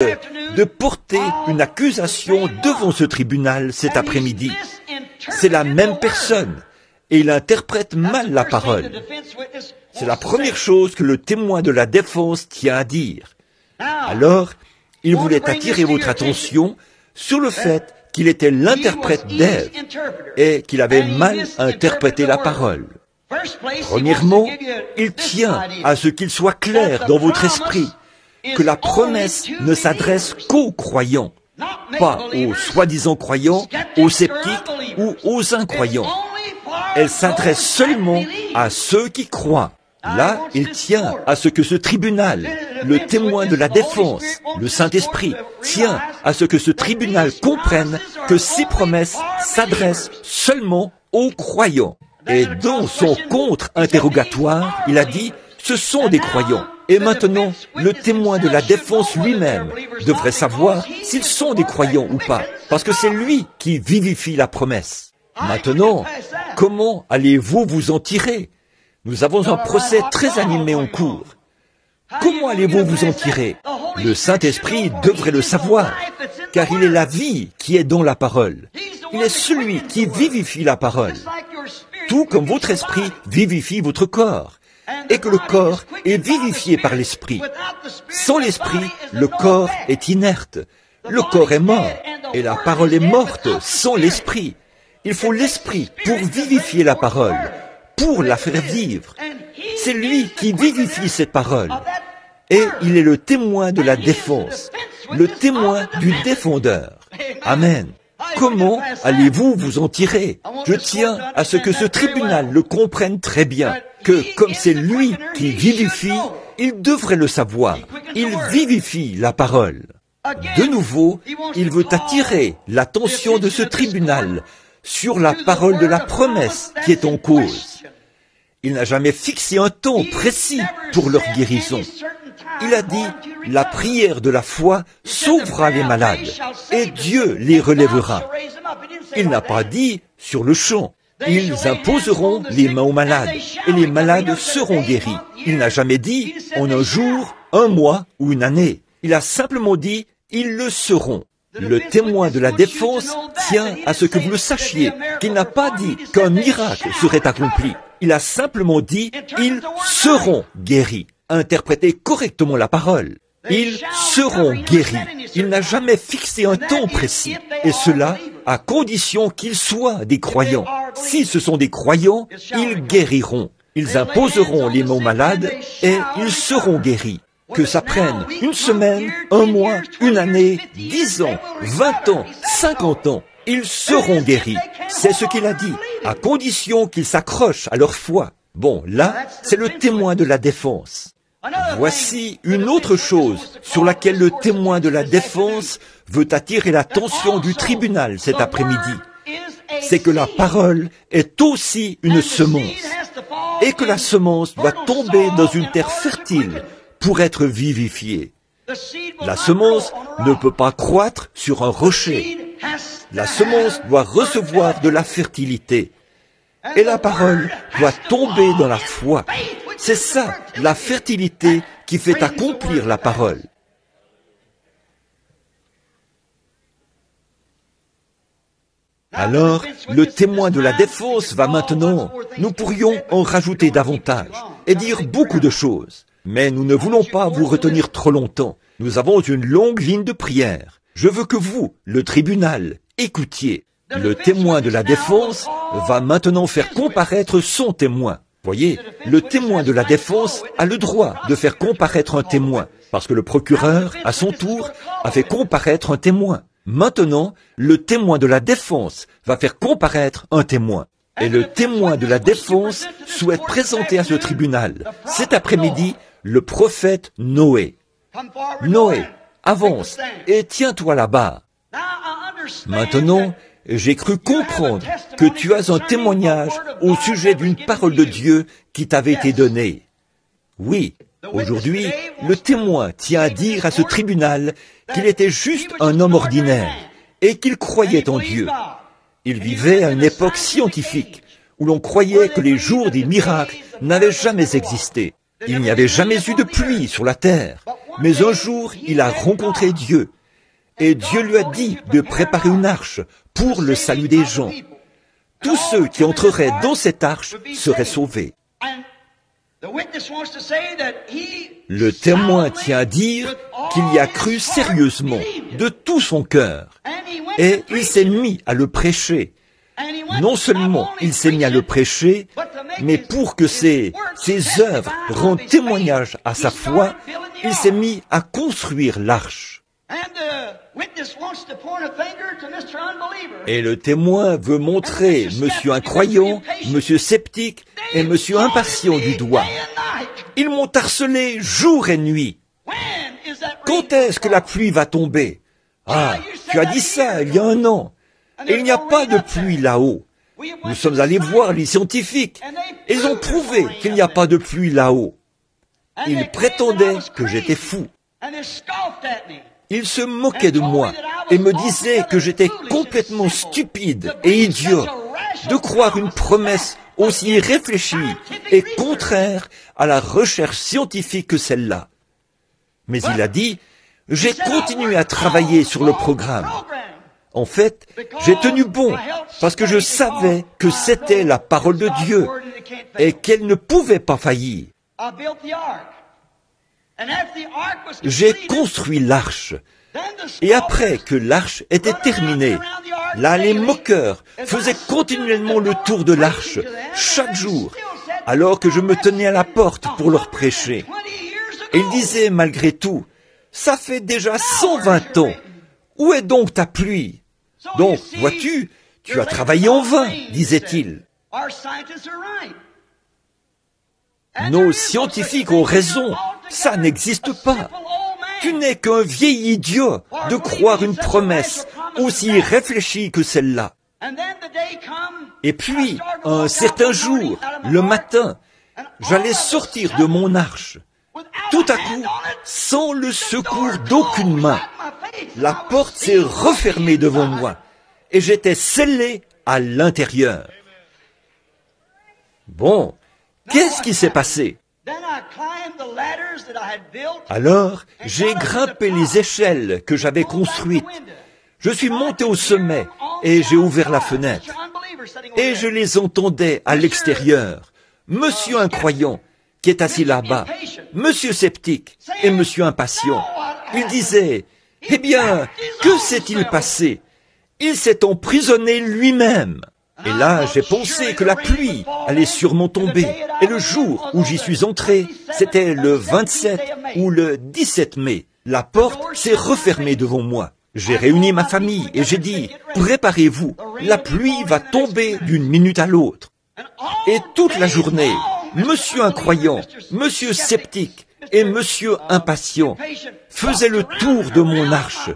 de porter une accusation devant ce tribunal cet après-midi. C'est la même personne et il interprète mal la parole. C'est la première chose que le témoin de la défense tient à dire. Alors, il voulait attirer votre attention sur le fait qu'il était l'interprète d'Ève et qu'il avait mal interprété la parole. Premièrement, il tient à ce qu'il soit clair dans votre esprit que la promesse ne s'adresse qu'aux croyants, pas aux soi-disant croyants, aux sceptiques ou aux incroyants. Elle s'adresse seulement à ceux qui croient. Là, il tient à ce que ce tribunal, le témoin de la défense, le Saint-Esprit, tient à ce que ce tribunal comprenne que ces promesses s'adressent seulement aux croyants. Et dans son contre-interrogatoire, il a dit, ce sont des croyants. Et maintenant, le témoin de la défense lui-même devrait savoir s'ils sont des croyants ou pas, parce que c'est lui qui vivifie la promesse. Maintenant, comment allez-vous vous en tirer? Nous avons un procès très animé en cours. Comment allez-vous vous en tirer? Le Saint-Esprit devrait le savoir, car il est la vie qui est dans la parole. Il est celui qui vivifie la parole, tout comme votre esprit vivifie votre corps, et que le corps est vivifié par l'esprit. Sans l'esprit, le corps est inerte, le corps est mort, et la parole est morte sans l'esprit. Il faut l'esprit pour vivifier la parole, pour la faire vivre. C'est lui qui vivifie cette parole. Et il est le témoin de la défense, le témoin du défendeur. Amen. Comment allez-vous vous en tirer? Je tiens à ce que ce tribunal le comprenne très bien, que comme c'est lui qui vivifie, il devrait le savoir. Il vivifie la parole. De nouveau, il veut attirer l'attention de ce tribunal sur la parole de la promesse qui est en cause. Il n'a jamais fixé un temps précis pour leur guérison. Il a dit, la prière de la foi sauvera les malades et Dieu les relèvera. Il n'a pas dit sur le champ. Ils imposeront les mains aux malades et les malades seront guéris. Il n'a jamais dit en un jour, un mois ou une année. Il a simplement dit, ils le seront. Le témoin de la défense tient à ce que vous le sachiez, qu'il n'a pas dit qu'un miracle serait accompli. Il a simplement dit, ils seront guéris. Interprétez correctement la parole. Ils seront guéris. Il n'a jamais fixé un temps précis. Et cela à condition qu'ils soient des croyants. Si ce sont des croyants, ils guériront. Ils imposeront les mains malades et ils seront guéris. Que ça prenne une semaine, un mois, une année, 10 ans, 20 ans, 50 ans, ils seront guéris. C'est ce qu'il a dit, à condition qu'ils s'accrochent à leur foi. Bon, là, c'est le témoin de la défense. Voici une autre chose sur laquelle le témoin de la défense veut attirer l'attention du tribunal cet après-midi. C'est que la parole est aussi une semence et que la semence doit tomber dans une terre fertile pour être vivifiée. La semence ne peut pas croître sur un rocher. La semence doit recevoir de la fertilité. Et la parole doit tomber dans la foi. C'est ça, la fertilité qui fait accomplir la parole. Alors, le témoin de la défense va maintenant. Nous pourrions en rajouter davantage et dire beaucoup de choses. Mais nous ne voulons pas vous retenir trop longtemps. Nous avons une longue ligne de prière. Je veux que vous, le tribunal, écoutiez. Le témoin de la défense va maintenant faire comparaître son témoin. Voyez, le témoin de la défense a le droit de faire comparaître un témoin, parce que le procureur, à son tour, a fait comparaître un témoin. Maintenant, le témoin de la défense va faire comparaître un témoin. Et le témoin de la défense souhaite présenter à ce tribunal, cet après-midi, le prophète Noé. Noé, avance et tiens-toi là-bas. Maintenant, j'ai cru comprendre que tu as un témoignage au sujet d'une parole de Dieu qui t'avait été donnée. Oui, aujourd'hui, le témoin tient à dire à ce tribunal qu'il était juste un homme ordinaire et qu'il croyait en Dieu. Il vivait à une époque scientifique où l'on croyait que les jours des miracles n'avaient jamais existé. Il n'y avait jamais eu de pluie sur la terre, mais un jour il a rencontré Dieu, et Dieu lui a dit de préparer une arche pour le salut des gens. Tous ceux qui entreraient dans cette arche seraient sauvés. Le témoin tient à dire qu'il y a cru sérieusement, de tout son cœur, et il s'est mis à le prêcher. Non seulement il s'est mis à le prêcher, mais pour que ses œuvres rendent témoignage à sa foi, il s'est mis à construire l'arche. Et le témoin veut montrer monsieur incroyant, monsieur sceptique et monsieur impatient du doigt. Ils m'ont harcelé jour et nuit. Quand est-ce que la pluie va tomber? Ah, tu as dit ça il y a un an. Et il n'y a pas de pluie là-haut. Nous sommes allés voir les scientifiques. Ils ont prouvé qu'il n'y a pas de pluie là-haut. Ils prétendaient que j'étais fou. Ils se moquaient de moi et me disaient que j'étais complètement stupide et idiot de croire une promesse aussi irréfléchie et contraire à la recherche scientifique que celle-là. Mais il a dit, j'ai continué à travailler sur le programme. En fait, j'ai tenu bon parce que je savais que c'était la parole de Dieu et qu'elle ne pouvait pas faillir. J'ai construit l'arche. Et après que l'arche était terminée, là les moqueurs faisaient continuellement le tour de l'arche, chaque jour, alors que je me tenais à la porte pour leur prêcher. Et ils disaient malgré tout, ça fait déjà 120 ans, où est donc ta pluie? Donc, vois-tu, tu as travaillé en vain, disait-il. Nos scientifiques ont raison, ça n'existe pas. Tu n'es qu'un vieil idiot de croire une promesse aussi réfléchie que celle-là. Et puis, un certain jour, le matin, j'allais sortir de mon arche. Tout à coup, sans le secours d'aucune main, la porte s'est refermée devant moi et j'étais scellé à l'intérieur. Bon, qu'est-ce qui s'est passé? Alors, j'ai grimpé les échelles que j'avais construites. Je suis monté au sommet et j'ai ouvert la fenêtre. Et je les entendais à l'extérieur. Monsieur incroyant, qui est assis là-bas, monsieur sceptique et monsieur impatient. Il disait, eh bien, que s'est-il passé? Il s'est emprisonné lui-même. Et là, j'ai pensé que la pluie allait sûrement tomber. Et le jour où j'y suis entré, c'était le 27 ou le 17 mai. La porte s'est refermée devant moi. J'ai réuni ma famille et j'ai dit, préparez-vous, la pluie va tomber d'une minute à l'autre. Et toute la journée, monsieur incroyant, monsieur sceptique et monsieur impatient faisaient le tour de mon arche.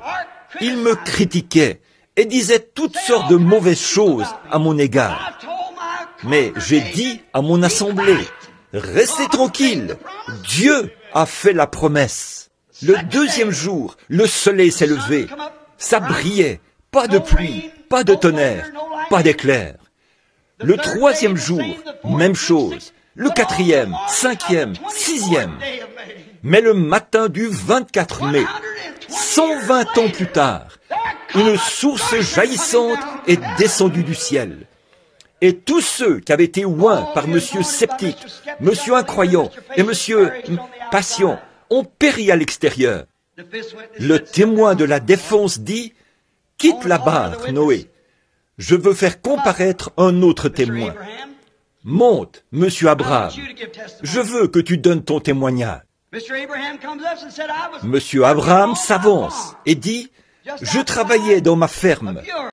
Ils me critiquaient et disait toutes sortes de mauvaises choses à mon égard. Mais j'ai dit à mon assemblée, restez tranquille, Dieu a fait la promesse. Le deuxième jour, le soleil s'est levé, ça brillait, pas de pluie, pas de tonnerre, pas d'éclair. Le troisième jour, même chose, le quatrième, cinquième, sixième. Mais le matin du 24 mai, 120 ans plus tard, une source jaillissante est descendue du ciel. Et tous ceux qui avaient été oints par monsieur sceptique, monsieur incroyant et monsieur patient ont péri à l'extérieur. Le témoin de la défense dit, quitte la barre, Noé. Je veux faire comparaître un autre témoin. Monte, monsieur Abraham. Je veux que tu donnes ton témoignage. Monsieur Abraham s'avance et dit, je travaillais dans ma ferme